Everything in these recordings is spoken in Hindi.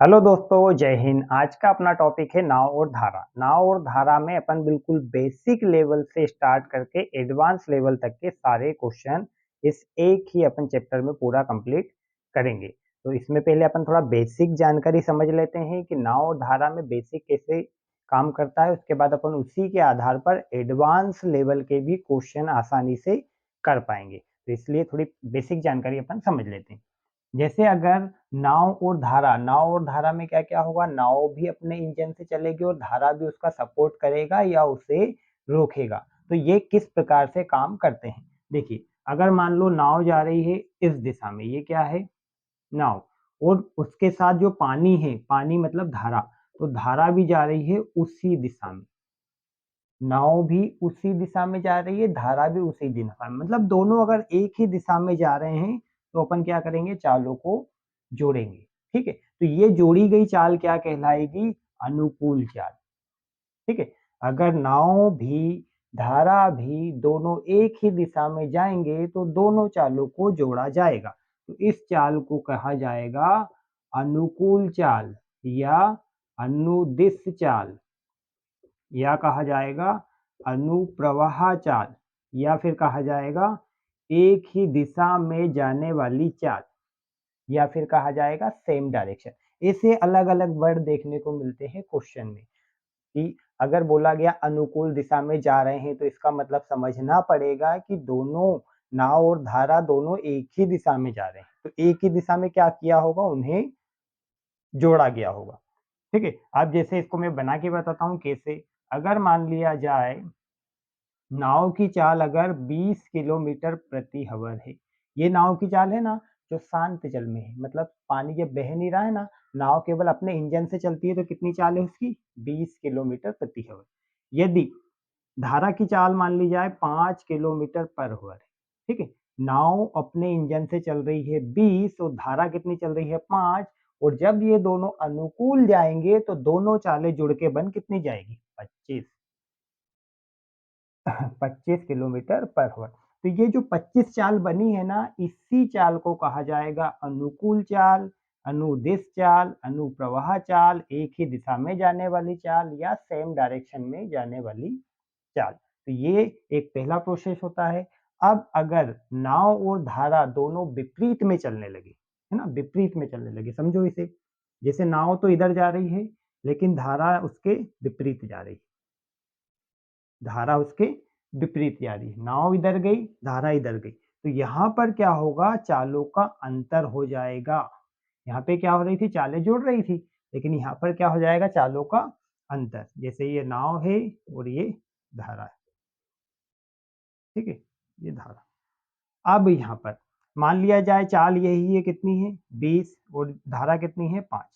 हेलो दोस्तों, जय हिंद। आज का अपना टॉपिक है नाव और धारा। नाव और धारा में अपन बिल्कुल बेसिक लेवल से स्टार्ट करके एडवांस लेवल तक के सारे क्वेश्चन इस एक ही अपन चैप्टर में पूरा कंप्लीट करेंगे। तो इसमें पहले अपन थोड़ा बेसिक जानकारी समझ लेते हैं कि नाव और धारा में बेसिक कैसे काम करता है। उसके बाद अपन उसी के आधार पर एडवांस लेवल के भी क्वेश्चन आसानी से कर पाएंगे। तो इसलिए थोड़ी बेसिक जानकारी अपन समझ लेते हैं। जैसे अगर नाव और धारा में क्या क्या होगा, नाव भी अपने इंजन से चलेगी और धारा भी उसका सपोर्ट करेगा या उसे रोकेगा। तो ये किस प्रकार से काम करते हैं, देखिए। अगर मान लो नाव जा रही है इस दिशा में, ये क्या है, नाव, और उसके साथ जो पानी है, पानी मतलब धारा, तो धारा भी जा रही है उसी दिशा में। नाव भी उसी दिशा में जा रही है, धारा भी उसी दिशा में, मतलब दोनों अगर एक ही दिशा में जा रहे हैं तो अपन क्या करेंगे, चालों को जोड़ेंगे। ठीक है, तो ये जोड़ी गई चाल क्या कहलाएगी, अनुकूल चाल। ठीक है, अगर नाव भी धारा भी दोनों एक ही दिशा में जाएंगे तो दोनों चालों को जोड़ा जाएगा। तो इस चाल को कहा जाएगा अनुकूल चाल या अनुदिश चाल, या कहा जाएगा अनुप्रवाह चाल, या फिर कहा जाएगा एक ही दिशा में जाने वाली चाल, या फिर कहा जाएगा सेम डायरेक्शन। ऐसे अलग अलग वर्ड देखने को मिलते हैं क्वेश्चन में कि अगर बोला गया अनुकूल दिशा में जा रहे हैं तो इसका मतलब समझना पड़ेगा कि दोनों नाव और धारा दोनों एक ही दिशा में जा रहे हैं। तो एक ही दिशा में क्या किया होगा, उन्हें जोड़ा गया होगा। ठीक है, अब जैसे इसको मैं बना के बताता हूँ कैसे। अगर मान लिया जाए नाव की चाल अगर 20 किलोमीटर प्रति हवर है, ये नाव की चाल है ना, जो शांत जल में है, मतलब पानी जब बह नहीं रहा है ना, नाव केवल अपने इंजन से चलती है, तो कितनी चाल है उसकी, 20 किलोमीटर प्रति हवर। यदि धारा की चाल मान ली जाए 5 किलोमीटर पर हवर है, ठीक है, नाव अपने इंजन से चल रही है 20 और धारा कितनी चल रही है 5, और जब ये दोनों अनुकूल जाएंगे तो दोनों चालें जुड़ के बन कितनी जाएगी, 25 25 किलोमीटर पर आवर। तो ये जो 25 चाल बनी है ना, इसी चाल को कहा जाएगा अनुकूल चाल, अनुदिश चाल, अनुप्रवाह चाल, एक ही दिशा में जाने वाली चाल, या सेम डायरेक्शन में जाने वाली चाल। तो ये एक पहला प्रोसेस होता है। अब अगर नाव और धारा दोनों विपरीत में चलने लगे, है ना, विपरीत में चलने लगे, समझो इसे, जैसे नाव तो इधर जा रही है लेकिन धारा उसके विपरीत जा रही है, धारा उसके विपरीत जा रही है, नाव इधर गई, धारा इधर गई, तो यहाँ पर क्या होगा, चालों का अंतर हो जाएगा। यहाँ पे क्या हो रही थी, चालें जुड़ रही थी, लेकिन यहाँ पर क्या हो जाएगा, चालों का अंतर। जैसे ये नाव है और ये धारा है, ठीक है, ये धारा। अब यहाँ पर मान लिया जाए चाल यही है, कितनी है 20, और धारा कितनी है 5,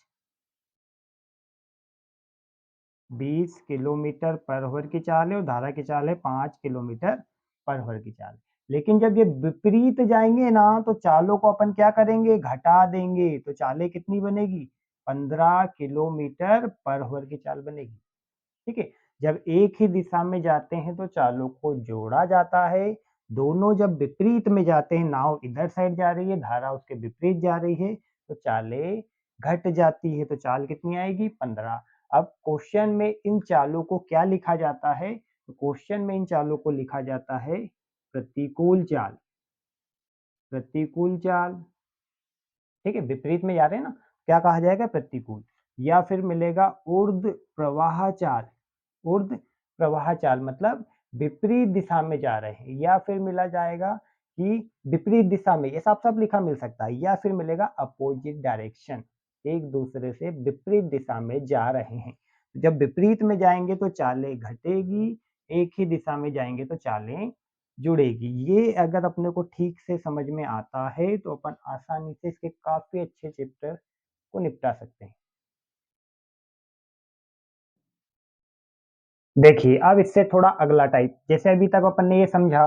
20 किलोमीटर पर आवर की चाल है और धारा की चाल है 5 किलोमीटर पर आवर की चाल। लेकिन जब ये विपरीत जाएंगे ना, तो चालों को अपन क्या करेंगे, घटा देंगे, तो चालें कितनी बनेगी, 15 किलोमीटर पर आवर की चाल बनेगी। ठीक है, जब एक ही दिशा में जाते हैं तो चालों को जोड़ा जाता है। दोनों जब विपरीत में जाते हैं, नाव इधर साइड जा रही है, धारा उसके विपरीत जा रही है, तो चालें घट जाती है। तो चाल कितनी आएगी, 15। अब क्वेश्चन में इन चालों को क्या लिखा जाता है, तो क्वेश्चन में इन चालों को लिखा जाता है प्रतिकूल चाल, प्रतिकूल चाल। ठीक है, विपरीत में जा रहे हैं ना, क्या कहा जाएगा, प्रतिकूल। या फिर मिलेगा ऊर्ध्व प्रवाह चाल, ऊर्ध्व प्रवाह चाल मतलब विपरीत दिशा में जा रहे हैं, या फिर मिला जाएगा कि विपरीत दिशा में, ये साफ साफ लिखा मिल सकता है, या फिर मिलेगा अपोजिट डायरेक्शन, एक दूसरे से विपरीत दिशा में जा रहे हैं। जब विपरीत में जाएंगे तो चालें घटेगी, एक ही दिशा में जाएंगे तो चालें जुड़ेगी। ये अगर अपने को ठीक से समझ में आता है तो अपन आसानी से इसके काफी अच्छे चैप्टर को निपटा सकते हैं। देखिए, अब इससे थोड़ा अगला टाइप, जैसे अभी तक अपन ने ये समझा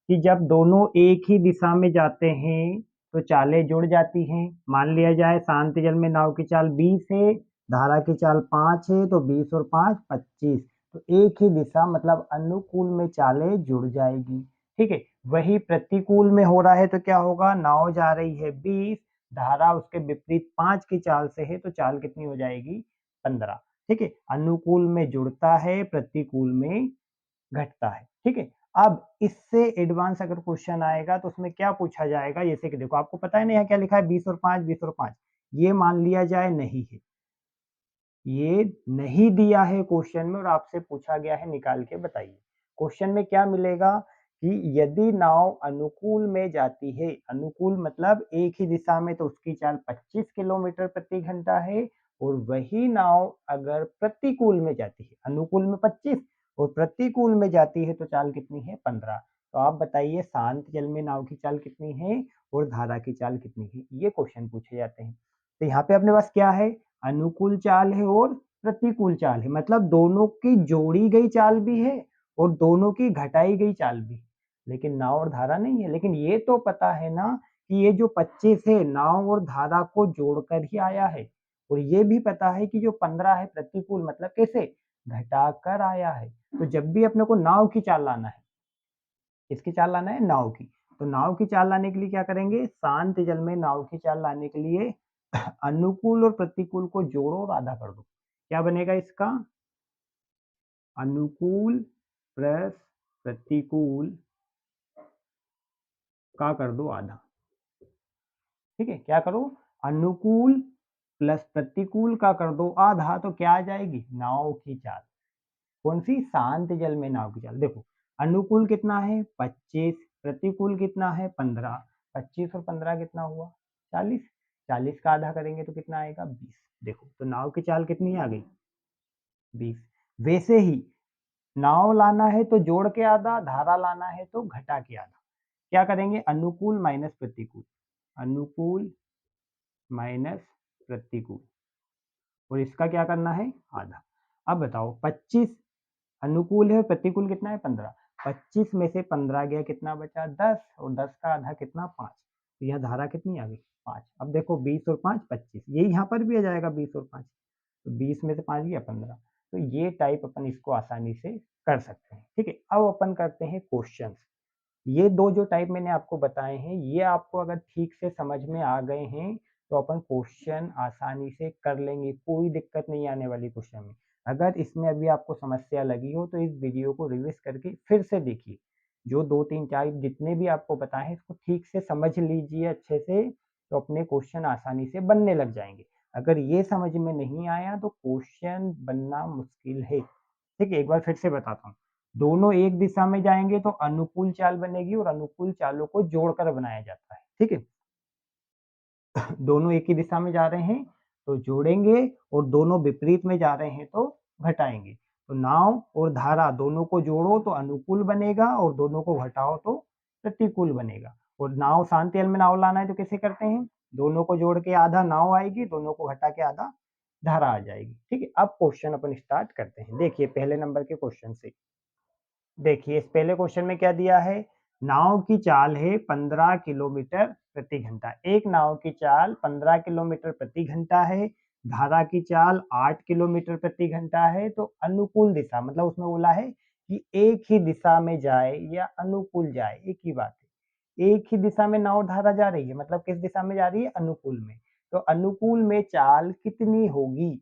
कि जब दोनों एक ही दिशा में जाते हैं तो चालें जुड़ जाती हैं। मान लिया जाए शांति जल में नाव की चाल 20 है, धारा की चाल 5 है, तो 20 और 5 25, तो एक ही दिशा मतलब अनुकूल में चालें जुड़ जाएगी। ठीक है, वही प्रतिकूल में हो रहा है तो क्या होगा, नाव जा रही है 20, धारा उसके विपरीत 5 की चाल से है तो चाल कितनी हो जाएगी 15। ठीक है, अनुकूल में जुड़ता है, प्रतिकूल में घटता है। ठीक है, अब इससे एडवांस अगर क्वेश्चन आएगा तो उसमें क्या पूछा जाएगा, जैसे कि देखो आपको पता है ना यहाँ क्या लिखा है 20 और 5, 20 और 5, ये मान लिया जाए नहीं है, ये नहीं दिया है क्वेश्चन में और आपसे पूछा गया है निकाल के बताइए। क्वेश्चन में क्या मिलेगा कि यदि नाव अनुकूल में जाती है, अनुकूल मतलब एक ही दिशा में, तो उसकी चाल 25 किलोमीटर प्रति घंटा है, और वही नाव अगर प्रतिकूल में जाती है, अनुकूल में 25 और प्रतिकूल में जाती है तो चाल कितनी है 15। तो आप बताइए शांत जल में नाव की चाल कितनी है और धारा की चाल कितनी है, ये क्वेश्चन पूछे जाते हैं। तो यहाँ पे अपने पास क्या है, अनुकूल चाल है और प्रतिकूल चाल है, मतलब दोनों की जोड़ी गई चाल भी है और दोनों की घटाई गई चाल भी, लेकिन नाव और धारा नहीं है। लेकिन ये तो पता है ना कि ये जो 25 है नाव और धारा को जोड़कर ही आया है, और ये भी पता है कि जो 15 है प्रतिकूल मतलब कैसे घटाकर आया है। तो जब भी अपने को नाव की चाल लाना है, किसकी चाल लाना है, नाव की, तो नाव की चाल लाने के लिए क्या करेंगे, शांत जल में नाव की चाल लाने के लिए अनुकूल और प्रतिकूल को जोड़ो और आधा कर दो। क्या बनेगा इसका, अनुकूल प्लस प्रतिकूल का कर दो आधा। ठीक है, क्या करो, अनुकूल प्लस प्रतिकूल का कर दो आधा, तो क्या आ जाएगी नाव की चाल। कौन सी, शांत जल में नाव की चाल। देखो अनुकूल कितना है 25, प्रतिकूल कितना है 15, 25 और 15 कितना हुआ 40, 40 का आधा करेंगे तो कितना आएगा 20। देखो तो नाव की चाल कितनी आ गई 20। वैसे ही नाव लाना है तो जोड़ के आधा, धारा लाना है तो घटा के आधा। क्या करेंगे, अनुकूल माइनस प्रतिकूल, अनुकूल माइनस प्रतिकूल, और इसका क्या करना है आधा। अब बताओ 25 अनुकूल है और प्रतिकूल कितना है 15, 25 में से 15 गया कितना बचा 10, और 10 का आधा कितना 5, तो यह धारा कितनी आ गई 5। अब देखो 20 और 5 25, ये यहाँ पर भी आ जाएगा 20 और 5, तो 20 में से 5 गया 15। तो ये टाइप अपन इसको आसानी से कर सकते हैं। ठीक है, अब अपन करते हैं क्वेश्चंस। ये दो जो टाइप मैंने आपको बताए हैं, ये आपको अगर ठीक से समझ में आ गए हैं तो अपन क्वेश्चन आसानी से कर लेंगे, कोई दिक्कत नहीं आने वाली क्वेश्चन में। अगर इसमें अभी आपको समस्या लगी हो तो इस वीडियो को रिवाइज करके फिर से देखिए, जो 2 3 टाइप जितने भी आपको बताए हैं इसको ठीक से समझ लीजिए अच्छे से, तो अपने क्वेश्चन आसानी से बनने लग जाएंगे। अगर ये समझ में नहीं आया तो क्वेश्चन बनना मुश्किल है। ठीक है, एक बार फिर से बताता हूँ, दोनों एक दिशा में जाएंगे तो अनुकूल चाल बनेगी, और अनुकूल चालों को जोड़कर बनाया जाता है। ठीक है, दोनों एक ही दिशा में जा रहे हैं तो जोड़ेंगे, और दोनों विपरीत में जा रहे हैं तो घटाएंगे। तो नाव और धारा दोनों को जोड़ो तो अनुकूल बनेगा, और दोनों को घटाओ तो प्रतिकूल बनेगा। और नाव शांत जल में नाव लाना है तो कैसे करते हैं, दोनों को जोड़ के आधा नाव आएगी, दोनों को घटा के आधा धारा आ जाएगी। ठीक है, अब क्वेश्चन अपन स्टार्ट करते हैं। देखिए पहले नंबर के क्वेश्चन से, देखिए इस पहले क्वेश्चन में क्या दिया है, नाव की चाल है 15 किलोमीटर प्रति घंटा, एक नाव की चाल 15 किलोमीटर प्रति घंटा है, धारा की चाल 8 किलोमीटर प्रति घंटा है। तो अनुकूल दिशा मतलब उसमें बोला है कि एक ही दिशा में जाए या अनुकूल जाए, एक ही बात है, एक ही दिशा में नाव धारा जा रही है, मतलब किस दिशा में जा रही है अनुकूल में, तो अनुकूल में चाल कितनी होगी।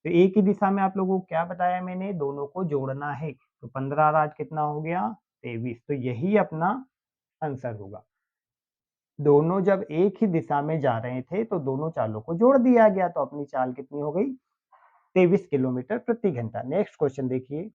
तो एक ही दिशा में आप लोगों को क्या बताया मैंने, दोनों को जोड़ना है, तो 15 और 8 कितना हो गया 23, तो यही अपना आंसर होगा। दोनों जब एक ही दिशा में जा रहे थे तो दोनों चालों को जोड़ दिया गया, तो अपनी चाल कितनी हो गई 23 किलोमीटर प्रति घंटा। नेक्स्ट क्वेश्चन देखिए,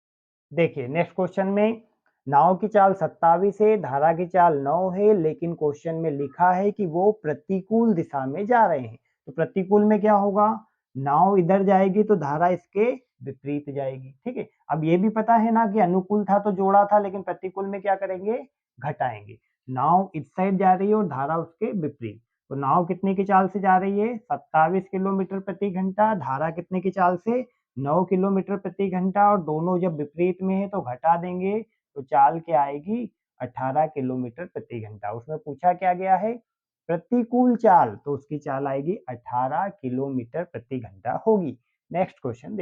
देखिए नेक्स्ट क्वेश्चन में नाव की चाल 27 है, धारा की चाल 9 है, लेकिन क्वेश्चन में लिखा है कि वो प्रतिकूल दिशा में जा रहे हैं। तो प्रतिकूल में क्या होगा, नाव इधर जाएगी तो धारा इसके विपरीत जाएगी। ठीक है, अब ये भी पता है ना कि अनुकूल था तो जोड़ा था, लेकिन प्रतिकूल में क्या करेंगे घटाएंगे। नाव इस साइड जा रही है और धारा उसके विपरीत, तो नाव कितने की चाल से जा रही है 27 किलोमीटर प्रति घंटा, धारा कितने की चाल से 9 किलोमीटर प्रति घंटा, और दोनों जब विपरीत में है तो घटा देंगे, तो चाल क्या आएगी 18 किलोमीटर प्रति घंटा। उसमें पूछा क्या गया है प्रतिकूल चाल, तो उसकी चाल आएगी 18 किलोमीटर प्रति घंटा होगी। नेक्स्ट क्वेश्चन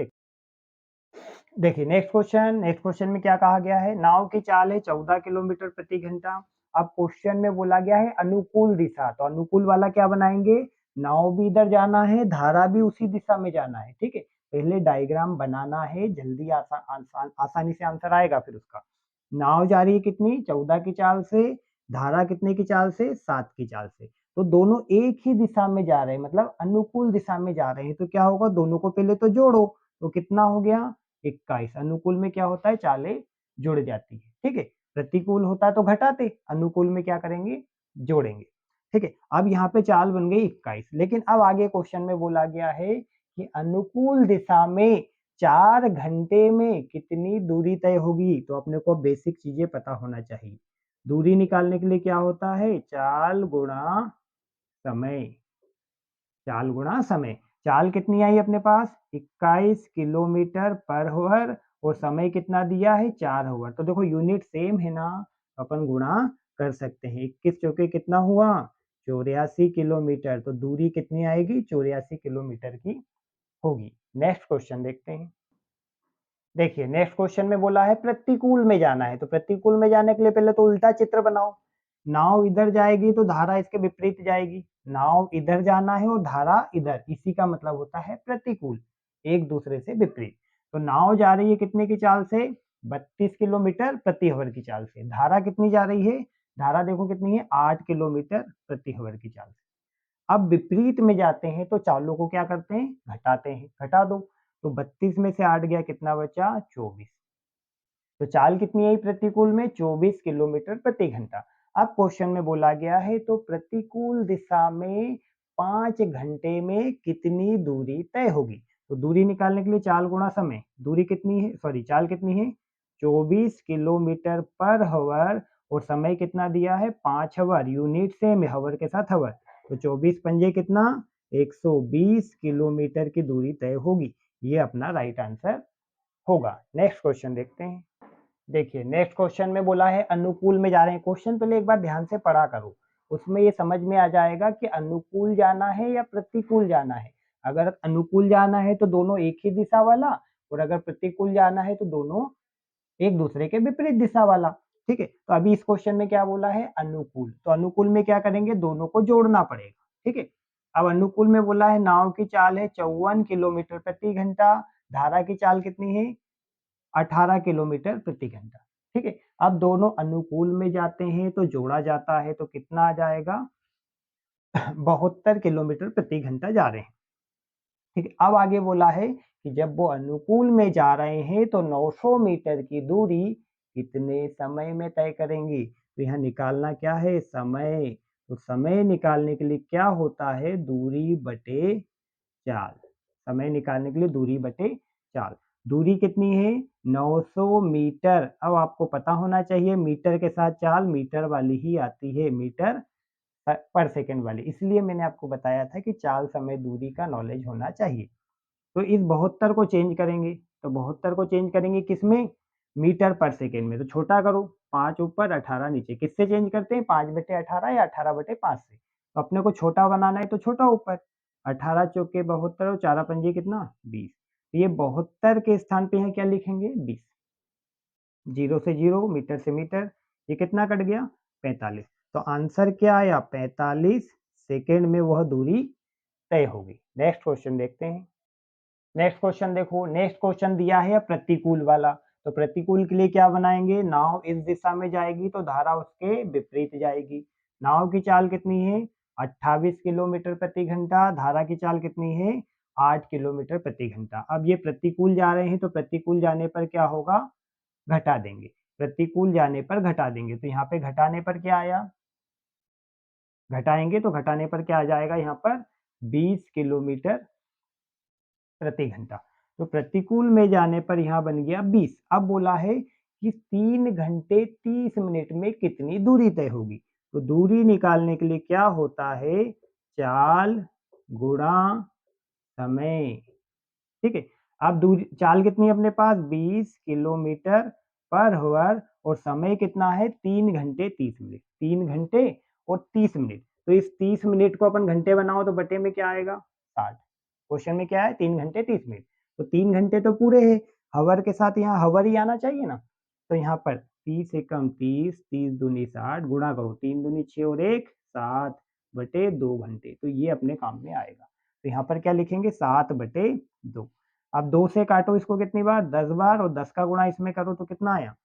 देखिए नेक्स्ट क्वेश्चन में क्या कहा गया है, नाव की चाल है 14 किलोमीटर प्रति घंटा। अब क्वेश्चन में बोला गया है अनुकूल दिशा, तो अनुकूल वाला क्या बनाएंगे, नाव भी इधर जाना है, धारा भी उसी दिशा में जाना है, ठीक है। पहले डायग्राम बनाना है, जल्दी आसानी से आंसर आएगा फिर उसका। नाव जा रही है कितनी, 14 की चाल से, धारा कितने की चाल से, 7 की चाल से। तो दोनों एक ही दिशा में जा रहे हैं, मतलब अनुकूल दिशा में जा रहे हैं, तो क्या होगा, दोनों को पहले तो जोड़ो, तो कितना हो गया 21। अनुकूल में क्या होता है, चालें जुड़ जाती है, ठीक है। प्रतिकूल होता है तो घटाते, अनुकूल में क्या करेंगे, जोड़ेंगे, ठीक है। अब यहाँ पे चाल बन गई 21, लेकिन अब आगे क्वेश्चन में बोला गया है कि अनुकूल दिशा में 4 घंटे में कितनी दूरी तय होगी। तो अपने को बेसिक चीजें पता होना चाहिए। दूरी निकालने के लिए क्या होता है, चाल गुणा समय। चाल गुणा समय। चाल कितनी आई अपने पास, 21 किलोमीटर पर आवर, और समय कितना दिया है, 4 आवर। तो देखो यूनिट सेम है ना, अपन गुणा कर सकते हैं। 21 चौके कितना हुआ, 84 किलोमीटर। तो दूरी कितनी आएगी, 84 किलोमीटर की होगी। नेक्स्ट क्वेश्चन देखते हैं। देखिए नेक्स्ट क्वेश्चन में बोला है प्रतिकूल में जाना है, तो प्रतिकूल में जाने के लिए पहले तो उल्टा चित्र बनाओ। नाव इधर जाएगी तो धारा इसके विपरीत जाएगी। नाव इधर जाना है और धारा इधर, इसी का मतलब होता है प्रतिकूल, एक दूसरे से विपरीत। तो नाव जा रही है कितने की चाल से, 32 किलोमीटर प्रति आवर की चाल से। धारा कितनी जा रही है, धारा देखो कितनी है, 8 किलोमीटर प्रति आवर की चाल से। अब विपरीत में जाते हैं तो चालों को क्या करते हैं, घटाते हैं, घटा दो। तो 32 में से 8 गया, कितना बचा, 24। तो चाल कितनी आई प्रतिकूल में, 24 किलोमीटर प्रति घंटा। अब क्वेश्चन में बोला गया है तो प्रतिकूल दिशा में 5 घंटे में कितनी दूरी तय होगी। तो दूरी निकालने के लिए चाल गुणा समय। दूरी कितनी है, सॉरी चाल कितनी है, 24 किलोमीटर पर आवर, और समय कितना दिया है, 5 आवर। यूनिट सेम है, आवर के साथ आवर। तो 24 पंजे कितना, 120 किलोमीटर की दूरी तय होगी। ये अपना राइट आंसर होगा। नेक्स्ट क्वेश्चन देखते हैं। देखिए नेक्स्ट क्वेश्चन में बोला है अनुकूल में जा रहे हैं। क्वेश्चन पहले एक बार ध्यान से पढ़ा करो, उसमें ये समझ में आ जाएगा कि अनुकूल जाना है या प्रतिकूल जाना है। अगर अनुकूल जाना है तो दोनों एक ही दिशा वाला, और अगर प्रतिकूल जाना है तो दोनों एक दूसरे के विपरीत दिशा वाला, ठीक है। तो अभी इस क्वेश्चन में क्या बोला है, अनुकूल। तो अनुकूल में क्या करेंगे, दोनों को जोड़ना पड़ेगा, ठीक है। अब अनुकूल में बोला है नाव की चाल है 54 किलोमीटर प्रति घंटा, धारा की चाल कितनी है, 18 किलोमीटर प्रति घंटा, ठीक है। अब दोनों अनुकूल में जाते हैं तो जोड़ा जाता है, तो कितना आ जाएगा 72 किलोमीटर प्रति घंटा जा रहे हैं, ठीक है। अब आगे बोला है कि जब वो अनुकूल में जा रहे हैं तो 900 मीटर की दूरी कितने समय में तय करेंगे। तो यहाँ निकालना क्या है, समय। तो समय निकालने के लिए क्या होता है, दूरी बटे चाल। समय निकालने के लिए दूरी बटे चाल। दूरी कितनी है, 900 मीटर। अब आपको पता होना चाहिए मीटर के साथ चाल मीटर वाली ही आती है, मीटर पर सेकंड वाली, इसलिए मैंने आपको बताया था कि चाल समय दूरी का नॉलेज होना चाहिए। तो इस 72 को चेंज करेंगे, तो 72 को चेंज करेंगे किसमें, मीटर पर सेकेंड में। तो छोटा करो, 5 ऊपर 18 नीचे। किससे चेंज करते हैं, 5 बटे 18 या 18 बटे 5 से। तो अपने को छोटा बनाना है तो छोटा ऊपर, 18 चौके 72 और 4 पंजे कितना 20। तो ये 72 के स्थान पे यहाँ क्या लिखेंगे, 20। जीरो से जीरो, मीटर से मीटर, ये कितना कट गया, 45। तो आंसर क्या आया, 45 सेकेंड में वह दूरी तय होगी। नेक्स्ट क्वेश्चन देखते हैं। नेक्स्ट क्वेश्चन देखो, नेक्स्ट क्वेश्चन दिया है प्रतिकूल वाला। तो प्रतिकूल के लिए क्या बनाएंगे, नाव इस दिशा में जाएगी तो धारा उसके विपरीत जाएगी। नाव की चाल कितनी है, 28 किलोमीटर प्रति घंटा, धारा की चाल कितनी है, 8 किलोमीटर प्रति घंटा। अब ये प्रतिकूल जा रहे हैं तो प्रतिकूल जाने पर क्या होगा, घटा देंगे। प्रतिकूल जाने पर घटा देंगे, तो यहाँ पे घटाने पर क्या आया, घटाएंगे तो घटाने पर क्या आ जाएगा, यहाँ पर 20 किलोमीटर प्रति घंटा। तो प्रतिकूल में जाने पर यहाँ बन गया 20। अब बोला है कि 3 घंटे 30 मिनट में कितनी दूरी तय होगी। तो दूरी निकालने के लिए क्या होता है, चाल गुणा समय, ठीक है। अब दूरी, चाल कितनी है अपने पास, 20 किलोमीटर पर आवर, और समय कितना है, 3 घंटे 30 मिनट। 3 घंटे और 30 मिनट। तो इस 30 मिनट को अपन घंटे बनाओ तो बटे में क्या आएगा, 60। क्वेश्चन में क्या है, 3 घंटे 30 मिनट। तो 3 घंटे तो पूरे है, हवर के साथ यहाँ हवर ही आना चाहिए ना। तो यहाँ पर 30 एकम 30, 30 दूनी 60, गुणा करो 3 दूनी 6 और 1 7, 7/2 घंटे, तो ये अपने काम में आएगा। तो यहाँ पर क्या लिखेंगे 7/2। अब 2 से काटो इसको कितनी बार 10 बार, और 10 का गुणा इसमें करो तो कितना आया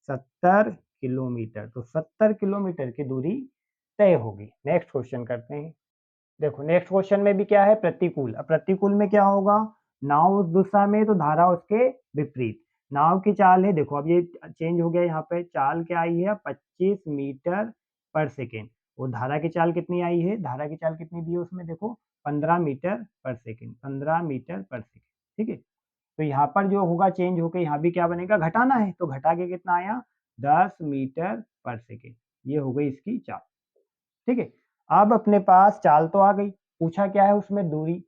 70 किलोमीटर। तो 70 किलोमीटर की दूरी तय होगी। नेक्स्ट क्वेश्चन करते हैं। देखो नेक्स्ट क्वेश्चन में भी क्या है प्रतिकूल। अब प्रतिकूल में क्या होगा, नाव उस दिशा में तो धारा उसके विपरीत। नाव की चाल है, देखो अब ये चेंज हो गया, यहाँ पे चाल क्या आई है 25 मीटर पर सेकेंड। वो धारा की चाल कितनी आई है, धारा की चाल कितनी दी है उसमें देखो 15 मीटर पर सेकेंड, 15 मीटर पर सेकेंड। ठीक है, तो यहाँ पर जो होगा चेंज होकर यहाँ भी क्या बनेगा घटाना है, तो घटा के कितना आया 10 मीटर पर सेकेंड। ये हो गई इसकी चाल। ठीक है, अब अपने पास चाल तो आ गई, पूछा क्या है उसमें दूरी।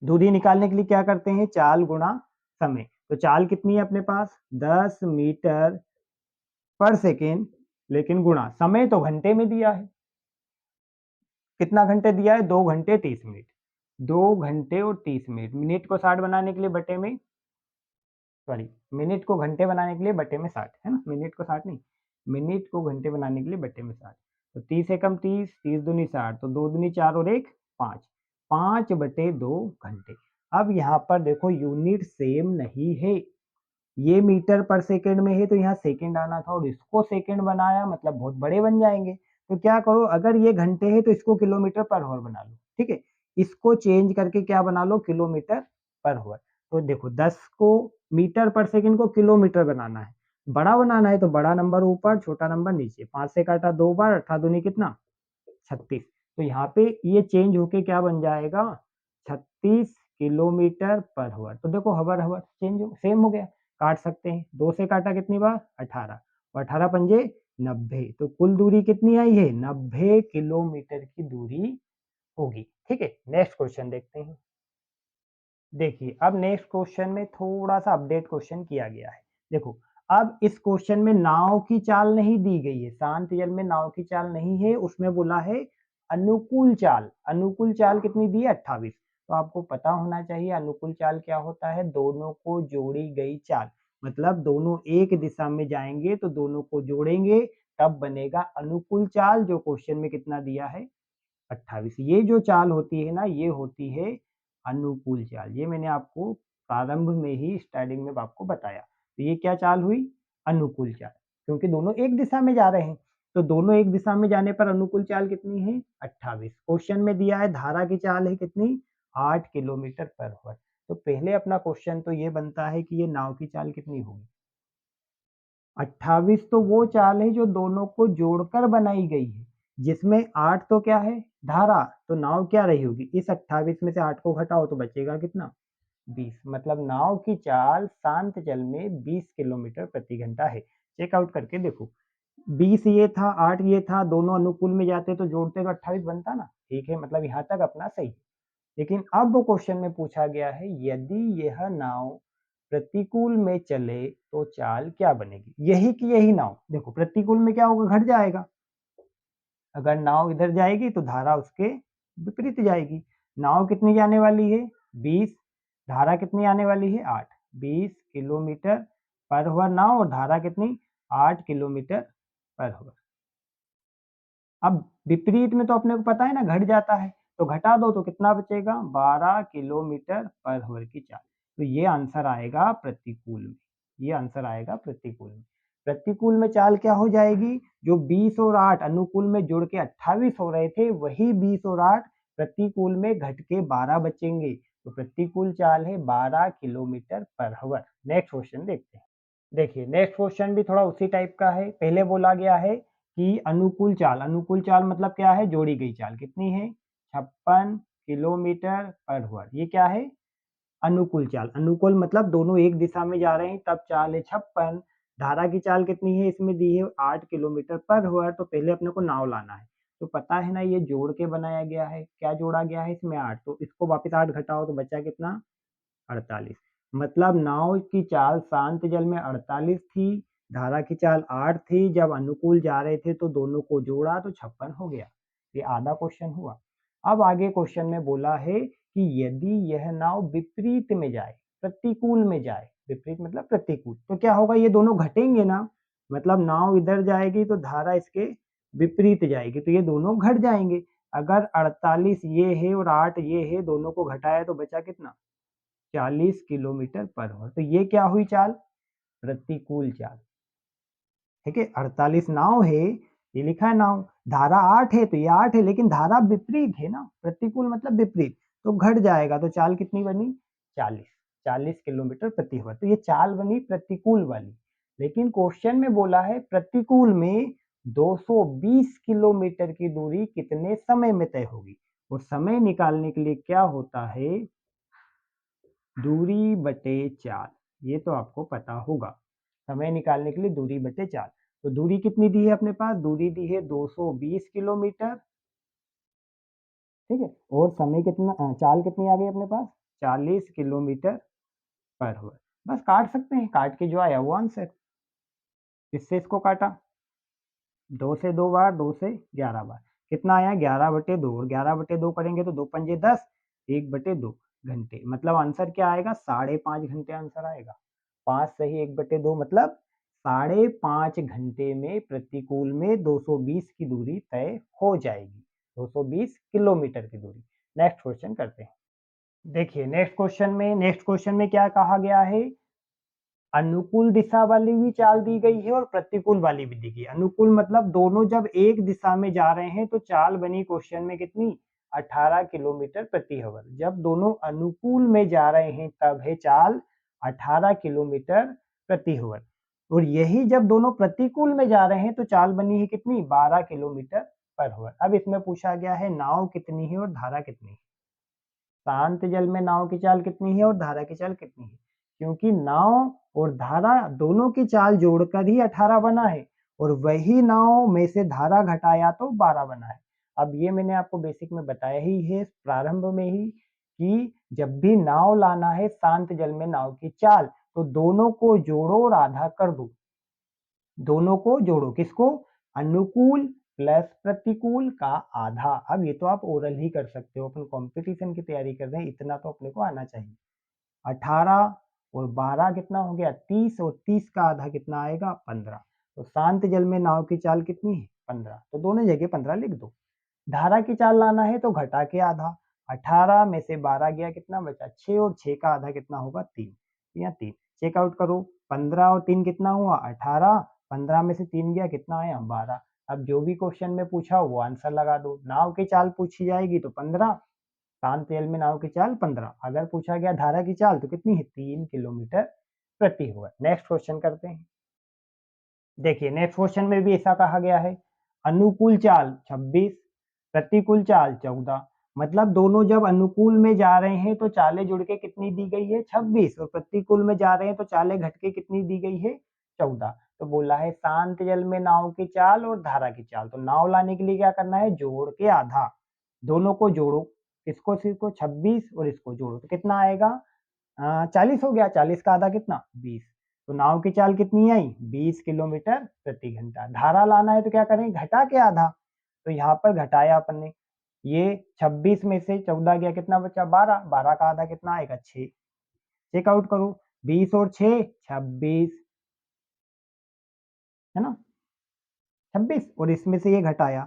दूरी निकालने के लिए क्या करते हैं चाल गुणा समय। तो चाल कितनी है अपने पास 10 मीटर पर सेकेंड, लेकिन गुणा समय तो घंटे में दिया है। कितना घंटे दिया है 2 घंटे 30 मिनट। 2 घंटे और 30 मिनट, मिनट को 60 बनाने के लिए बटे में, सॉरी मिनट को घंटे बनाने के लिए बटे में 60 है ना, मिनट को 60 नहीं, मिनट को घंटे बनाने के लिए बटे में 60। तो 30 एकम 30, 30 दूनी 60, तो 2 दूनी 4 और 1 5, 5/2 घंटे। अब यहाँ पर देखो यूनिट सेम नहीं है, ये मीटर पर सेकंड में है तो यहाँ सेकंड आना था, और इसको सेकंड बनाया मतलब बहुत बड़े बन जाएंगे। तो क्या करो, अगर ये घंटे है तो इसको किलोमीटर पर आवर बना लो। ठीक है, इसको चेंज करके क्या बना लो किलोमीटर पर आवर। तो देखो 10 को मीटर पर सेकंड को किलोमीटर बनाना है, बड़ा बनाना है तो बड़ा नंबर ऊपर छोटा नंबर नीचे। 5 से काटा 2 बार, 18 दूनी कितना 36। तो यहाँ पे ये चेंज होके क्या बन जाएगा 36 किलोमीटर पर आवर। तो देखो हवर हवर चेंज हो सेम हो गया, काट सकते हैं। 2 से काटा कितनी बार 18, और 18 पंजे 90। तो कुल दूरी कितनी आई है 90 किलोमीटर की दूरी होगी। ठीक है, नेक्स्ट क्वेश्चन देखते हैं। देखिए अब नेक्स्ट क्वेश्चन में थोड़ा सा अपडेट क्वेश्चन किया गया है। देखो अब इस क्वेश्चन में नाव की चाल नहीं दी गई है, शांत जल में नाव की चाल नहीं है, उसमें बोला है अनुकूल चाल। अनुकूल चाल कितनी दी है 28। तो आपको पता होना चाहिए अनुकूल चाल क्या होता है, दोनों को जोड़ी गई चाल। मतलब दोनों एक दिशा में जाएंगे तो दोनों को जोड़ेंगे तब बनेगा अनुकूल चाल, जो क्वेश्चन में कितना दिया है 28। ये जो चाल होती है ना ये होती है अनुकूल चाल। ये मैंने आपको प्रारंभ में ही स्टार्टिंग में आपको बताया। तो ये क्या चाल हुई अनुकूल चाल, क्योंकि दोनों एक दिशा में जा रहे हैं। तो दोनों एक दिशा में जाने पर अनुकूल चाल कितनी है 28। क्वेश्चन में दिया है धारा की चाल है कितनी 8 किलोमीटर पर आवर। तो पहले अपना क्वेश्चन तो ये बनता है कि ये नाव की चाल कितनी होगी 28। तो वो चाल है जो दोनों को जोड़कर बनाई गई है, जिसमें 8 तो क्या है धारा, तो नाव क्या रही होगी, इस 28 में से 8 को घटाओ तो बचेगा कितना 20। मतलब नाव की चाल शांत जल में 20 किलोमीटर प्रति घंटा है। चेकआउट करके देखो 20 ये था 8 ये था, दोनों अनुकूल में जाते तो जोड़ते तो 28 बनता ना। ठीक है, मतलब यहाँ तक अपना सही। लेकिन अब वो क्वेश्चन में पूछा गया है यदि यह नाव प्रतिकूल में चले तो चाल क्या बनेगी। यही की यही नाव देखो प्रतिकूल में क्या होगा घट जाएगा, अगर नाव इधर जाएगी तो धारा उसके विपरीत जाएगी। नाव कितनी जाने वाली है 20, धारा कितनी आने वाली है 8, 20 किलोमीटर पर आवर नाव, और धारा कितनी 8 किलोमीटर पर आवर। अब विपरीत में तो अपने को पता है ना घट जाता है, तो घटा दो तो कितना बचेगा 12 किलोमीटर पर आवर की चाल। तो ये आंसर आएगा प्रतिकूल में, ये आंसर आएगा प्रतिकूल में। प्रतिकूल में चाल क्या हो जाएगी, जो 20 और 8 अनुकूल में जुड़ के 28 हो रहे थे वही 20 और 8 प्रतिकूल में घट के 12 बचेंगे। तो प्रतिकूल चाल है 12 kilometre per hour. Next question देखते हैं। देखिए नेक्स्ट क्वेश्चन भी थोड़ा उसी टाइप का है। पहले बोला गया है कि अनुकूल चाल, अनुकूल चाल मतलब क्या है जोड़ी गई चाल कितनी है 56 किलोमीटर पर आवर। ये क्या है अनुकूल चाल। अनुकूल मतलब दोनों एक दिशा में जा रहे हैं तब चाल है 56। धारा की चाल कितनी है इसमें दी है 8 किलोमीटर पर आवर। तो पहले अपने को नाव लाना है, तो पता है ना ये जोड़ के बनाया गया है, क्या जोड़ा गया है इसमें 8, तो इसको वापस 8 घटाओ तो बचा कितना 48। मतलब नाव की चाल शांत जल में 48 थी, धारा की चाल 8 थी, जब अनुकूल जा रहे थे तो दोनों को जोड़ा तो 56 हो गया। ये आधा क्वेश्चन हुआ। अब आगे क्वेश्चन में बोला है कि यदि यह नाव विपरीत में जाए, प्रतिकूल में जाए, विपरीत मतलब प्रतिकूल, तो क्या होगा ये दोनों घटेंगे ना। मतलब नाव इधर जाएगी तो धारा इसके विपरीत जाएगी तो ये दोनों घट जाएंगे। अगर 48 ये है और 8 ये है, दोनों को घटाया तो बचा कितना, 40 किलोमीटर पर आवर। तो ये क्या हुई चाल, प्रतिकूल चाल। ठीक है, 48 नाव है, ये लिखा है नाव, धारा 8 है तो ये 8 है, लेकिन धारा विपरीत है ना, प्रतिकूल मतलब विपरीत, तो घट जाएगा, तो चाल कितनी बनी, 40, 40 किलोमीटर प्रति आवर। तो ये चाल बनी प्रतिकूल वाली। लेकिन क्वेश्चन में बोला है प्रतिकूल में 220 किलोमीटर की दूरी कितने समय में तय होगी, और समय निकालने के लिए क्या होता है, दूरी बटे चाल, ये तो आपको पता होगा। समय निकालने के लिए दूरी बटे चाल, तो दूरी कितनी दी है अपने पास, दूरी दी है 220 किलोमीटर, ठीक है, और समय कितना, चाल कितनी आ गई अपने पास, 40 किलोमीटर पर आवर। बस काट सकते हैं, काट के जो आया वो आंसर। इससे इसको काटा, 2 से 2 बार, 2 से 11 बार, कितना आया 11/2, और 11/2 करेंगे तो 2 पंजे 10, 1/2 घंटे, मतलब आंसर क्या आएगा, 5.5 घंटे आंसर आएगा। 5 सही 1/2 मतलब 5.5 घंटे में प्रतिकूल में 220 की दूरी तय हो जाएगी, 220 किलोमीटर की दूरी। नेक्स्ट क्वेश्चन करते हैं। देखिए नेक्स्ट क्वेश्चन में क्या कहा गया है, अनुकूल दिशा वाली भी चाल दी गई है और प्रतिकूल वाली भी दी गई है। अनुकूल मतलब दोनों जब एक दिशा में जा रहे हैं तो चाल बनी क्वेश्चन में कितनी, 18 किलोमीटर प्रति आवर। जब दोनों अनुकूल में जा रहे हैं तब है चाल 18 किलोमीटर प्रति आवर, और यही जब दोनों प्रतिकूल में जा रहे हैं तो चाल बनी है कितनी, 12 किलोमीटर पर आवर। अब इसमें पूछा गया है नाव कितनी है और धारा कितनी है। शांत जल में नाव की चाल कितनी है और धारा की चाल कितनी है, क्योंकि नाव और धारा दोनों की चाल जोड़कर ही 18 बना है, और वही नाव में से धारा घटाया तो 12 बना है। अब ये मैंने आपको बेसिक में बताया ही है प्रारंभ में ही, कि जब भी नाव लाना है शांत जल में नाव की चाल, तो दोनों को जोड़ो और आधा कर दो, दोनों को जोड़ो, किसको, अनुकूल प्लस प्रतिकूल का आधा। अब ये तो आप ओरल ही कर सकते हो, अपन कंपटीशन की तैयारी कर रहे हैं, इतना तो अपने को आना चाहिए। 18 और 12 कितना हो गया, 30, और 30 का आधा कितना आएगा, 15। तो शांत जल में नाव की चाल कितनी है, 15, तो दोनों जगह 15 लिख दो। धारा की चाल लाना है तो घटा के आधा, 18 में से 12 गया, कितना बचा 6, और 6 का आधा कितना होगा, 3, यहाँ 3 चेकआउट करो, 15 और 3 कितना हुआ 18, 15 में से 3 गया, कितना आया 12। अब जो भी क्वेश्चन में पूछा वो आंसर लगा दो। नाव की चाल पूछी जाएगी तो 15, शांत जल में नाव की चाल 15, अगर पूछा गया धारा की चाल तो कितनी है, 3 किलोमीटर प्रति आवर। नेक्स्ट क्वेश्चन करते हैं। देखिए नेक्स्ट क्वेश्चन में भी ऐसा कहा गया है, अनुकूल चाल 26, प्रतिकूल चाल 14, मतलब दोनों जब अनुकूल में जा रहे हैं तो चालें जुड़ के कितनी दी गई है, 26, और प्रतिकूल में जा रहे हैं तो चालें घट के कितनी दी गई है, 14। तो बोला है शांत जल में नाव की चाल और धारा की चाल, तो नाव लाने के लिए क्या करना है, जोड़ के आधा, दोनों को जोड़ो, इसको सिर्फ 26 और इसको जोड़ो तो कितना आएगा, 40 हो गया, 40 का आधा कितना, 20। तो नाव की चाल कितनी आई, 20 किलोमीटर प्रति घंटा। धारा लाना है तो क्या करें, घटा के आधा, तो यहाँ पर घटाया अपन ने, ये 26 में से 14 गया, कितना बचा 12, 12 का आधा कितना आएगा 6। चेकआउट करो, 20 और 6 26, है ना, 26, और इसमें से ये घटाया,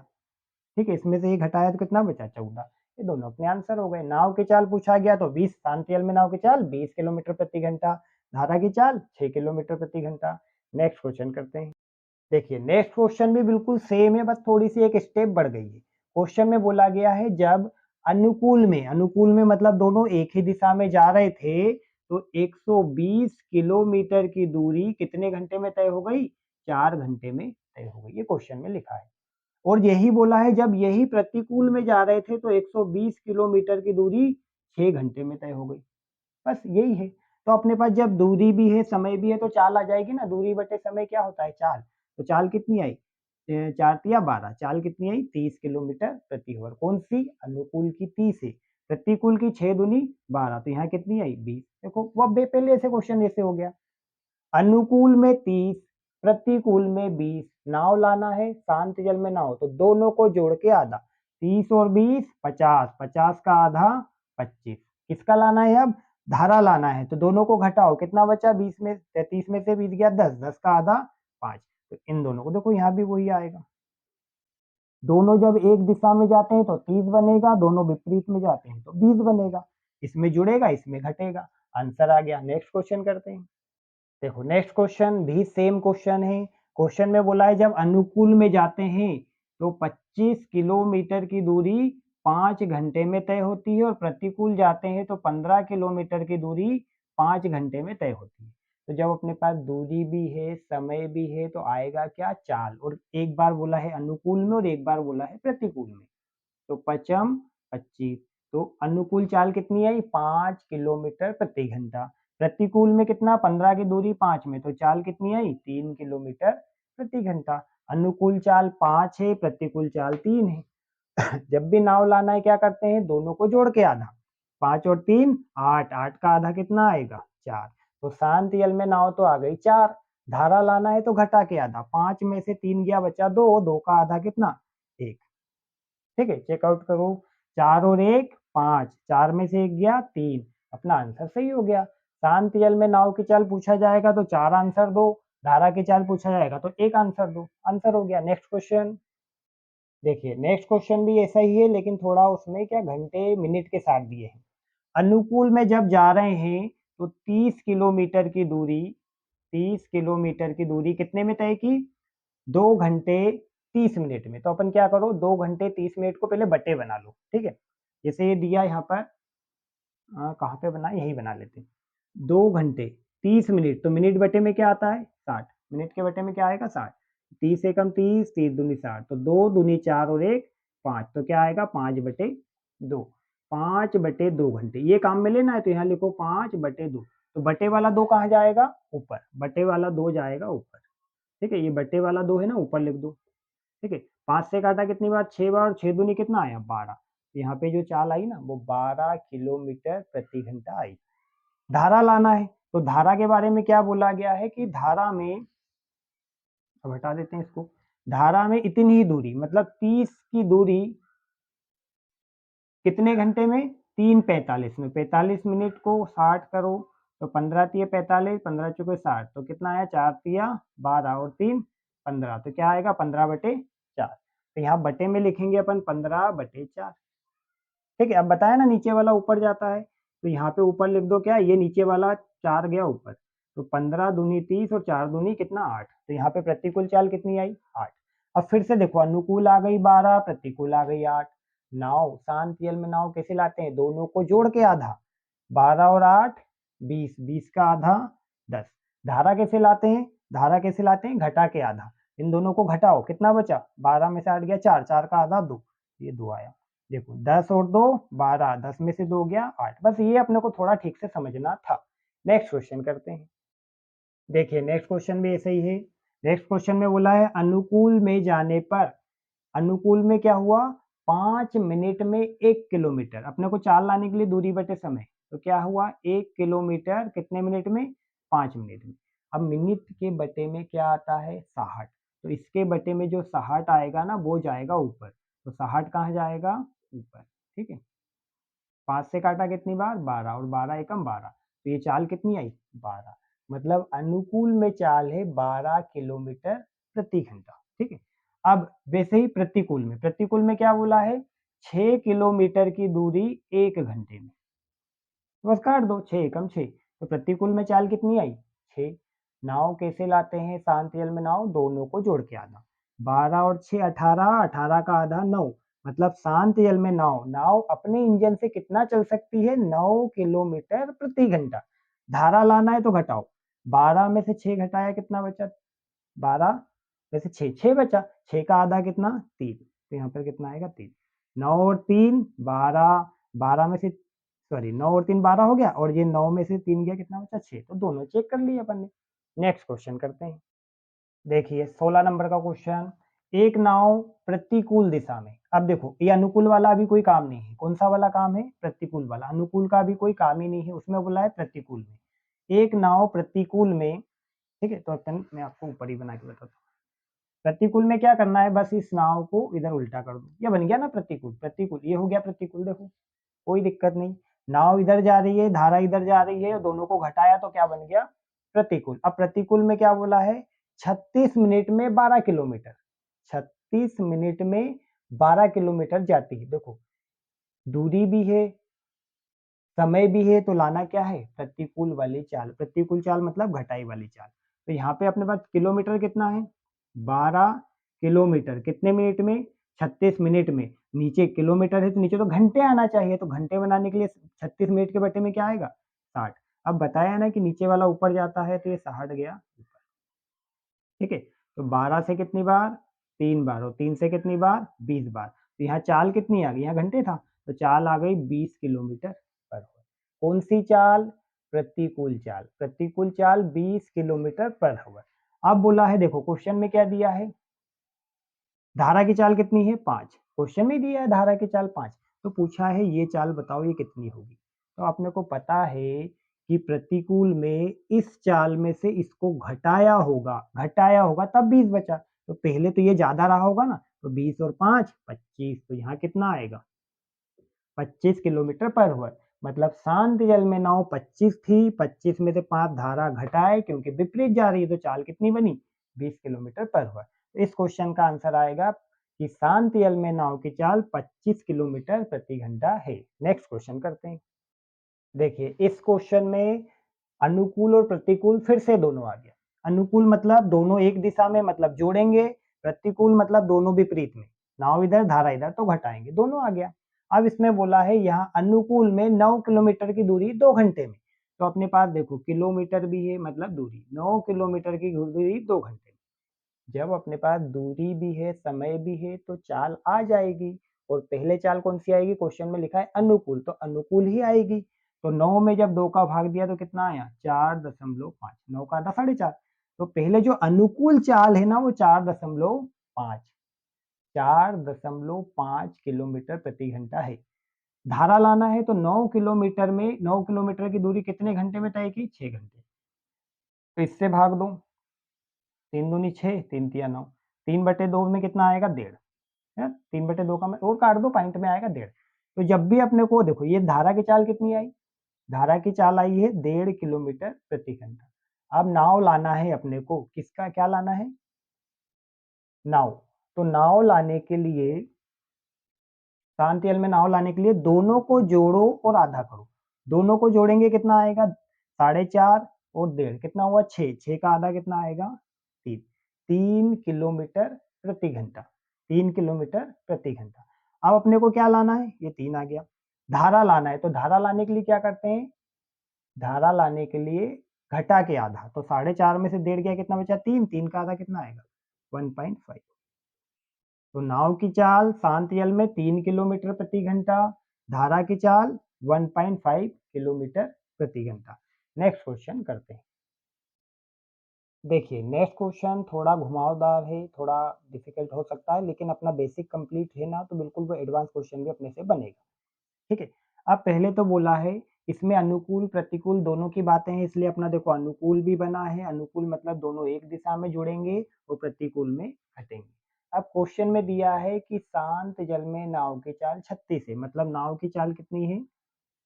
ठीक है, इसमें से ये घटाया तो कितना बचा 14। ये दोनों अपने आंसर हो गए। नाव की चाल पूछा गया तो 20, शांत जल में नाव की चाल 20 किलोमीटर प्रति घंटा, धारा की चाल 6 किलोमीटर प्रति घंटा। नेक्स्ट क्वेश्चन करते हैं। देखिए नेक्स्ट क्वेश्चन भी बिल्कुल सेम है, बस थोड़ी सी एक स्टेप बढ़ गई है। क्वेश्चन में बोला गया है जब अनुकूल में मतलब दोनों एक ही दिशा में जा रहे थे तो 120 किलोमीटर की दूरी कितने घंटे में तय हो गई, 4 घंटे में तय हो गई, ये क्वेश्चन में लिखा है। और यही बोला है जब यही प्रतिकूल में जा रहे थे तो 120 किलोमीटर की दूरी 6 घंटे में तय हो गई। बस यही है। तो अपने पास जब दूरी भी है समय भी है तो चाल आ जाएगी ना, दूरी बटे समय क्या होता है, चाल। तो चाल कितनी आई, 4 तिया 12, चाल कितनी आई 30 किलोमीटर प्रति आवर। कौन सी, अनुकूल की 30 है, प्रतिकूल की 6 दूनी 12, तो यहाँ कितनी आई 20। देखो वो पहले ऐसे क्वेश्चन ऐसे हो गया, अनुकूल में 30, प्रतिकूल में 20, नाव लाना है शांत जल में नाव, तो दोनों को जोड़ के आधा, 30 और 20 50, 50 का आधा 25। किसका लाना है अब, धारा लाना है, तो दोनों को घटाओ, कितना बचा 20 में 30 में से 20 गया 10, 10 का आधा 5। तो इन दोनों को देखो यहाँ भी वही आएगा, दोनों जब एक दिशा में जाते हैं तो 30 बनेगा, दोनों विपरीत में जाते हैं तो 20 बनेगा। इसमें जुड़ेगा, इसमें घटेगा। आंसर आ गया। नेक्स्ट क्वेश्चन करते हैं। देखो नेक्स्ट क्वेश्चन भी सेम क्वेश्चन है। क्वेश्चन में बोला है जब अनुकूल में जाते हैं तो 25 किलोमीटर की दूरी 5 घंटे में तय होती है और प्रतिकूल जाते हैं तो 15 किलोमीटर की दूरी 5 घंटे में तय होती है। तो जब अपने पास दूरी भी है, समय भी है, तो आएगा क्या? चाल। और एक बार बोला है अनुकूल में और एक बार बोला है प्रतिकूल में। तो पचम 25, तो अनुकूल चाल कितनी आई? 5 किलोमीटर प्रति घंटा। प्रतिकूल में कितना? 15 की दूरी 5 में, तो चाल कितनी आई? 3 किलोमीटर प्रति घंटा। अनुकूल चाल 5 है, प्रतिकूल चाल 3 है। जब भी नाव लाना है क्या करते हैं? दोनों को जोड़ के आधा। 5 और 3 8, 8 का आधा कितना आएगा? 4। तो शांत जल में नाव तो आ गई 4। धारा लाना है तो घटा के आधा। 5 में से 3 गया, बचा 2, 2 का आधा कितना? 1। ठीक है, चेकआउट करो। 4 और 1 5, 4 में से 1 गया 3। अपना आंसर सही हो गया। शांत जल में नाव की चाल पूछा जाएगा तो 4 आंसर दो, धारा की चाल पूछा जाएगा तो 1 आंसर दो। आंसर हो गया। नेक्स्ट क्वेश्चन देखिए। नेक्स्ट क्वेश्चन भी ऐसा ही है, लेकिन थोड़ा उसमें क्या घंटे मिनट के साथ दिए हैं। अनुकूल में जब जा रहे हैं तो 30 किलोमीटर की दूरी, 30 किलोमीटर की दूरी कितने में तय की? 2 घंटे 30 मिनट में। तो अपन क्या करो, 2 घंटे 30 मिनट को पहले बटे बना लो। ठीक है, जैसे ये दिया यहाँ पर, कहाँ पे बना? यही बना लेते हैं। 2 घंटे 30 मिनट, तो मिनट बटे में क्या आता है? 60। मिनट के बटे में क्या आएगा? 60। 30 एकम 30, 30 दूनी 60, तो 2 दूनी 4 और 1 5, तो क्या आएगा? 5 बटे 2। 5 बटे 2 घंटे। ये काम में लेना है तो यहाँ लिखो 5 बटे 2। तो बटे वाला 2 कहाँ जाएगा? ऊपर। बटे वाला 2 जाएगा ऊपर। ठीक है, ये बटे वाला 2 है ना, ऊपर लिख दो। ठीक है, 5 से काटा कितनी बार? 6 बार। 6 दूनी कितना आया? 12। यहाँ पे जो चाल आई ना वो 12 किलोमीटर प्रति घंटा आई। धारा लाना है तो धारा के बारे में क्या बोला गया है कि धारा में, अब हटा देते हैं इसको, धारा में इतनी ही दूरी, मतलब 30 की दूरी कितने घंटे में? 3:45 में। 45 मिनट को 60 करो तो 15 तिये 45, 15 चौके 60, तो कितना आया? 4 तिया 12 और 3 15, तो क्या आएगा? 15 बटे 4। तो यहाँ बटे में लिखेंगे अपन 15 बटे 4। ठीक है, अब बताया ना नीचे वाला ऊपर जाता है, तो यहाँ पे ऊपर लिख दो क्या? ये नीचे वाला 4 गया ऊपर, तो 15 दूनी 30 और 4 दूनी कितना? 8। तो यहाँ पे प्रतिकूल चाल कितनी आई? 8। अब फिर से देखो, अनुकूल आ गई 12, प्रतिकूल आ गई 8। नाव, शांत जल में नाव कैसे लाते हैं? दोनों को जोड़ के आधा। 12 और 8 20, 20 का आधा 10। धारा कैसे लाते हैं? धारा कैसे लाते हैं? घटा के आधा। इन दोनों को घटाओ, कितना बचा? 12 में से 8 गया 4, 4 का आधा 2, ये 2 आया। देखो 10 और 2 12, 10 में से 2 गया 8। बस ये अपने को थोड़ा ठीक से समझना था। नेक्स्ट क्वेश्चन करते हैं। देखिए नेक्स्ट क्वेश्चन भी ऐसे ही है। नेक्स्ट क्वेश्चन में बोला है अनुकूल में जाने पर, अनुकूल में क्या हुआ? 5 मिनट में 1 किलोमीटर। अपने को चाल लाने के लिए दूरी बटे समय, तो क्या हुआ? 1 किलोमीटर कितने मिनट में? 5 मिनट में। अब मिनट के बटे में क्या आता है? 60। तो इसके बटे में जो 60 आएगा ना वो जाएगा ऊपर। तो 60 कहाँ जाएगा? ऊपर। ठीक है, 5 से काटा कितनी बार? 12, और 12 एकम 12, तो ये चाल कितनी आई? 12। मतलब अनुकूल में चाल है 12 किलोमीटर प्रति घंटा। ठीक है, अब वैसे ही प्रतिकूल में, प्रतिकूल में क्या बोला है? 6 किलोमीटर की दूरी 1 घंटे में। तो बस काट दो, 6 एकम 6। तो प्रतिकूल में चाल कितनी आई? 6। नाव कैसे लाते हैं शांत जल में? नाव दोनों को जोड़ के आधा। 12 और 6 18, 18 का आधा 9। मतलब शांत जल में नाव, नाव अपने इंजन से कितना चल सकती है? 9 किलोमीटर प्रति घंटा। धारा लाना है तो घटाओ। 12 में से 6 घटाया कितना बचा? 12 में से 6, 6 बचा। 6 का आधा कितना? 3। तो यहाँ पर कितना आएगा? 3। 9 और 3 12, 12 में से, सॉरी 9 और 3 12 हो गया, और ये 9 में से 3 गया, कितना बचा? 6। तो दोनों चेक कर लिए अपन ने। नेक्स्ट क्वेश्चन करते हैं। देखिए 16 नंबर का क्वेश्चन। एक नाव प्रतिकूल दिशा में, अब देखो ये अनुकूल वाला अभी कोई काम नहीं है। कौन सा वाला काम है? प्रतिकूल वाला। अनुकूल का अभी कोई काम ही नहीं है, उसमें बोला है प्रतिकूल में। एक नाव प्रतिकूल में, ठीक है, तो अपन मैं आपको ऊपर ही बना के बताता हूँ। प्रतिकूल में क्या करना है? बस इस नाव को इधर उल्टा कर दो, ये बन गया ना प्रतिकूल। प्रतिकूल ये हो गया प्रतिकूल। देखो कोई दिक्कत नहीं, नाव इधर जा रही है, धारा इधर जा रही है, दोनों को घटाया तो क्या बन गया? प्रतिकूल। अब प्रतिकूल में क्या बोला है? 36 मिनट में 12 किलोमीटर। 36 मिनट में 12 किलोमीटर जाती है। देखो दूरी भी है, समय भी है, तो लाना क्या है, प्रतिकूल वाली चाल। प्रतिकूल चाल मतलब घटाई वाली चाल। तो यहाँ पे अपने पास किलोमीटर कितना है, 12 किलोमीटर कितने मिनट में, 36 मिनट में। नीचे किलोमीटर है तो नीचे तो घंटे आना चाहिए, तो घंटे बनाने के लिए 36 मिनट के बटे में क्या आएगा, 60। अब बताया ना कि नीचे वाला ऊपर जाता है तो ये 60 गया ऊपर। ठीक है, तो 12 से कितनी बार, 3 बार, और 3 से कितनी बार, 20 बार। तो यहाँ चाल कितनी आ गई, यहाँ घंटे था तो चाल आ गई 20 किलोमीटर पर आवर। कौन सी चाल, प्रतिकूल चाल। प्रतिकूल चाल 20 किलोमीटर पर आवर। अब बोला है, देखो क्वेश्चन में क्या दिया है, धारा की चाल कितनी है, 5। क्वेश्चन में दिया है धारा की चाल 5, तो पूछा है ये चाल बताओ ये कितनी होगी। तो आपने को पता है कि प्रतिकूल में इस चाल में से इसको घटाया होगा तब 20 बचा। तो पहले तो ये ज्यादा रहा होगा ना, तो 20 और 5 25, तो यहाँ कितना आएगा, 25 किलोमीटर पर आवर। मतलब शांत जल में नाव 25 थी, 25 में से 5 धारा घटाए क्योंकि विपरीत जा रही है, तो चाल कितनी बनी, 20 किलोमीटर पर आवर। तो इस क्वेश्चन का आंसर आएगा कि शांत जल में नाव की चाल 25 किलोमीटर प्रति घंटा है। नेक्स्ट क्वेश्चन करते हैं। देखिए इस क्वेश्चन में अनुकूल और प्रतिकूल फिर से दोनों आ गया। अनुकूल मतलब दोनों एक दिशा में, मतलब जोड़ेंगे। प्रतिकूल मतलब दोनों विपरीत में, नाव इधर धारा इधर, तो घटाएंगे, दोनों आ गया। अब इसमें बोला है यहाँ अनुकूल में 9 किलोमीटर की दूरी 2 घंटे में। तो अपने पास देखो किलोमीटर भी है, मतलब दूरी, 9 किलोमीटर की दूरी 2 घंटे में। जब अपने पास दूरी भी है, समय भी है, तो चाल आ जाएगी। और पहले चाल कौन सी आएगी, क्वेश्चन में लिखा है अनुकूल, तो अनुकूल ही आएगी। तो 9 में जब 2 का भाग दिया तो कितना आया, 4.5, 9 का आधा 4.5। तो पहले जो अनुकूल चाल है ना वो 4.5, 4.5 किलोमीटर प्रति घंटा है। धारा लाना है तो 9 किलोमीटर में, 9 किलोमीटर की दूरी कितने घंटे में तय की, 6 घंटे। तो इससे भाग दो, 3 दूनी 6, 3 तिया 9, 3/2 में कितना आएगा, 1.5 है। 3/2 का मैं और काट दो, पॉइंट में आएगा 1.5। तो जब भी अपने को देखो ये धारा की चाल कितनी आई, धारा की चाल आई है 1.5 किलोमीटर प्रति घंटा। अब नाव लाना है अपने को, किसका क्या लाना है, नाव। तो नाव लाने के लिए, शांत जल में नाव लाने के लिए दोनों को जोड़ो और आधा करो। दोनों को जोड़ेंगे कितना आएगा, 4.5 और 1.5 कितना हुआ, 6, 6 का आधा कितना आएगा, 3, 3 किलोमीटर प्रति घंटा, 3 किलोमीटर प्रति घंटा। अब अपने को क्या लाना है, ये 3 आ गया। धारा लाना है, तो धारा लाने के लिए क्या करते हैं, धारा लाने के लिए घटा के आधा, तो 4.5 में से 1.5 गया, कितना बचा, 3, 3 का आधा कितना आएगा, 1.5। तो नाव की चाल शांत जल में 3 किलोमीटर प्रति घंटा, धारा की चाल 1.5 किलोमीटर प्रति घंटा। नेक्स्ट क्वेश्चन करते हैं। देखिए नेक्स्ट क्वेश्चन थोड़ा घुमावदार है, थोड़ा डिफिकल्ट हो सकता है, लेकिन अपना बेसिक कंप्लीट है ना, तो बिल्कुल वो एडवांस क्वेश्चन भी अपने से बनेगा। ठीक है, अब पहले तो बोला है इसमें अनुकूल प्रतिकूल दोनों की बातें हैं, इसलिए अपना देखो अनुकूल भी बना है। अनुकूल मतलब दोनों एक दिशा में जुड़ेंगे और प्रतिकूल में घटेंगे। अब क्वेश्चन में दिया है कि शांत जल में नाव की चाल 36 है, मतलब नाव की चाल कितनी है,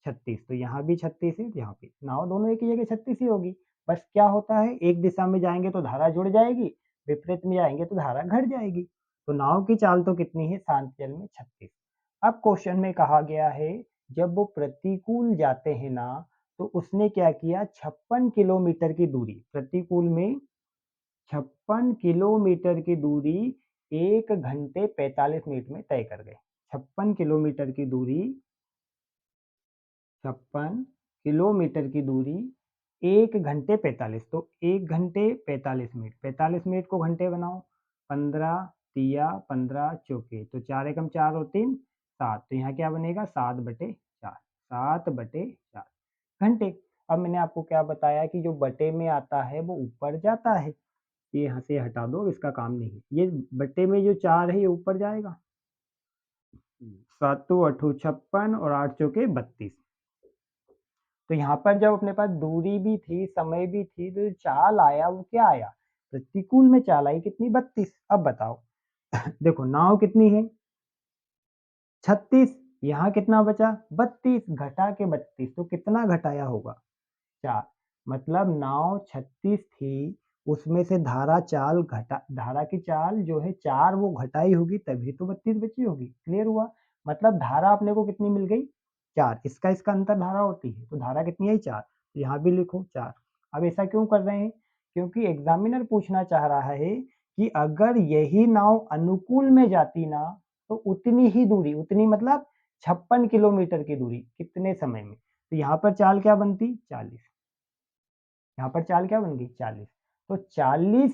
36। तो यहाँ भी 36 है, यहाँ पे नाव दोनों एक ही जगह 36 ही होगी। बस क्या होता है, एक दिशा में जाएंगे तो धारा जुड़ जाएगी, विपरीत में जाएंगे तो धारा घट जाएगी। तो नाव की चाल तो कितनी है शांत जल में, 36। अब क्वेश्चन में कहा गया है जब वो प्रतिकूल जाते हैं ना, तो उसने क्या किया, 56 किलोमीटर की दूरी, प्रतिकूल में 56 किलोमीटर की दूरी 1 घंटे 45 मिनट में तय कर गए। 56 किलोमीटर की दूरी, 56 किलोमीटर की दूरी 1 घंटे 45, तो 1 घंटे 45 मिनट, 45 मिनट को घंटे बनाओ, 15 तिया 15 चौके, तो 4 एकम 4 और 3 7, तो यहाँ क्या बनेगा, 7/4, 7/4 घंटे। अब मैंने आपको क्या बताया कि जो बटे में आता है वो ऊपर जाता है, ये यहाँ से हटा दो, इसका काम नहीं है। ये बटे में जो 4 है ये ऊपर जाएगा, 7 8 56 और 8 चौके 32। तो यहाँ पर जब अपने पास दूरी भी थी, समय भी थी, तो चाल आया वो क्या आया, प्रतिकूल में चाल आई कितनी, 32। अब बताओ देखो नाव कितनी है, 36, यहाँ कितना बचा, 32, घटा के 32, तो कितना घटाया होगा, 4। मतलब नाव 36 थी, उसमें से धारा चाल घटा, धारा की चाल जो है 4 वो घटाई होगी तभी तो 32 बची होगी। क्लियर हुआ? मतलब धारा अपने को कितनी मिल गई? 4। इसका अंतर धारा होती है, तो धारा कितनी आई? 4। तो यहाँ भी लिखो 4। अब ऐसा क्यों कर रहे हैं? क्योंकि एग्जामिनर पूछना चाह रहा है कि अगर यही नाव अनुकूल में जाती ना, तो उतनी ही दूरी, उतनी मतलब 56 किलोमीटर की दूरी कितने समय में? तो यहाँ पर चाल क्या बनती? 40। यहाँ पर चाल क्या बन गई? 40। तो 40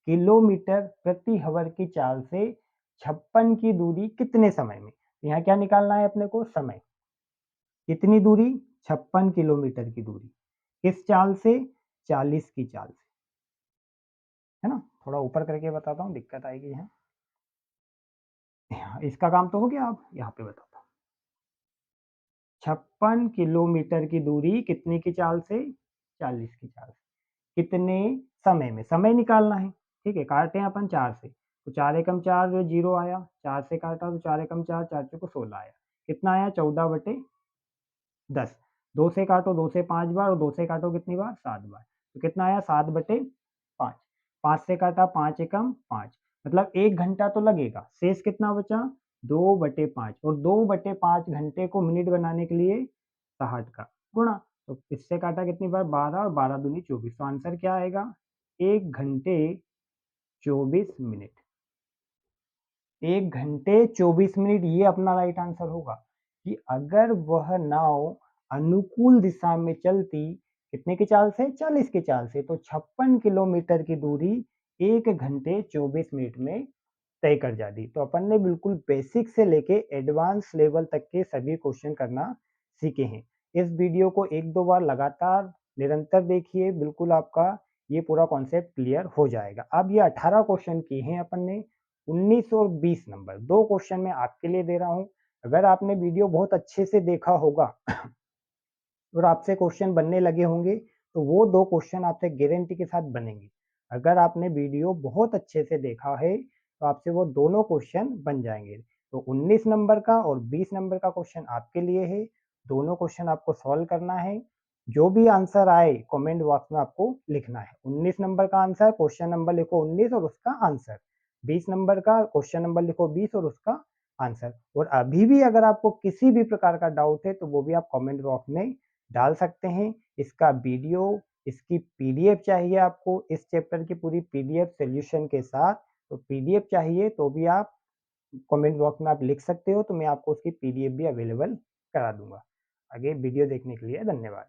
किलोमीटर प्रति हवर की चाल से 56 की दूरी कितने समय में? यहाँ क्या निकालना है अपने को? समय। कितनी दूरी? 56 किलोमीटर की दूरी। किस चाल से? 40 की चाल से, है ना? थोड़ा ऊपर करके बताता हूँ, दिक्कत आएगी यहाँ। इसका काम तो हो गया। अब यहाँ पे बताता हूँ। 56 किलोमीटर की दूरी कितने की चाल से? 40 की चाल से। कितने समय में? समय निकालना है। ठीक है, काटते हैं अपन 4 से, तो 4 एकम 4 जो 0 आया, 4 से काटा तो 4 एकम 4, 4 चौको 16 आया। कितना आया? 14/10। 2 से काटो, 2 से 5 बार, और 2 से काटो कितनी बार? 7 बार। तो कितना आया? 7/5। 5 से काटा, 5 एकम 5, मतलब 1 घंटा तो लगेगा। शेष कितना बचा? 2/5, और 2/5 घंटे को मिनट बनाने के लिए 60 का गुणा, तो इससे काटा कितनी बार? 12, और 12 दूनी 24। तो आंसर क्या आएगा? 1 घंटे 24 मिनट। 1 घंटे 24 मिनट, ये अपना राइट आंसर होगा कि अगर वह नाव अनुकूल दिशा में चलती, कितने की चाल से? 40 की चाल से, तो 56 किलोमीटर की दूरी 1 घंटे 24 मिनट में तय कर जाती। तो अपन ने बिल्कुल बेसिक से लेके एडवांस लेवल तक के सभी क्वेश्चन करना सीखे हैं। इस वीडियो को 1-2 बार लगातार निरंतर देखिए, बिल्कुल आपका ये पूरा कॉन्सेप्ट क्लियर हो जाएगा। अब ये 18 क्वेश्चन किए हैं अपन ने, 19 और 20 नंबर 2 क्वेश्चन मैं आपके लिए दे रहा हूँ। अगर आपने वीडियो बहुत अच्छे से देखा होगा और आपसे क्वेश्चन बनने लगे होंगे, तो वो 2 क्वेश्चन आपसे गारंटी के साथ बनेंगे। अगर आपने वीडियो बहुत अच्छे से देखा है, तो आपसे वो दोनों क्वेश्चन बन जाएंगे। तो 19 नंबर का और 20 नंबर का क्वेश्चन आपके लिए है। दोनों क्वेश्चन आपको सॉल्व करना है। जो भी आंसर आए कमेंट बॉक्स में आपको लिखना है। 19 नंबर का आंसर, क्वेश्चन नंबर लिखो 19 और उसका आंसर। 20 नंबर का क्वेश्चन नंबर लिखो 20 और उसका आंसर। और अभी भी अगर आपको किसी भी प्रकार का डाउट है, तो वो भी आप कमेंट बॉक्स में डाल सकते हैं। इसका वीडियो, इसकी पीडीएफ चाहिए आपको, इस चैप्टर की पूरी पीडीएफ सॉल्यूशन के साथ, तो पीडीएफ चाहिए तो भी आप कमेंट बॉक्स में आप लिख सकते हो, तो मैं आपको उसकी पीडीएफ भी अवेलेबल करा दूंगा। आगे वीडियो देखने के लिए धन्यवाद।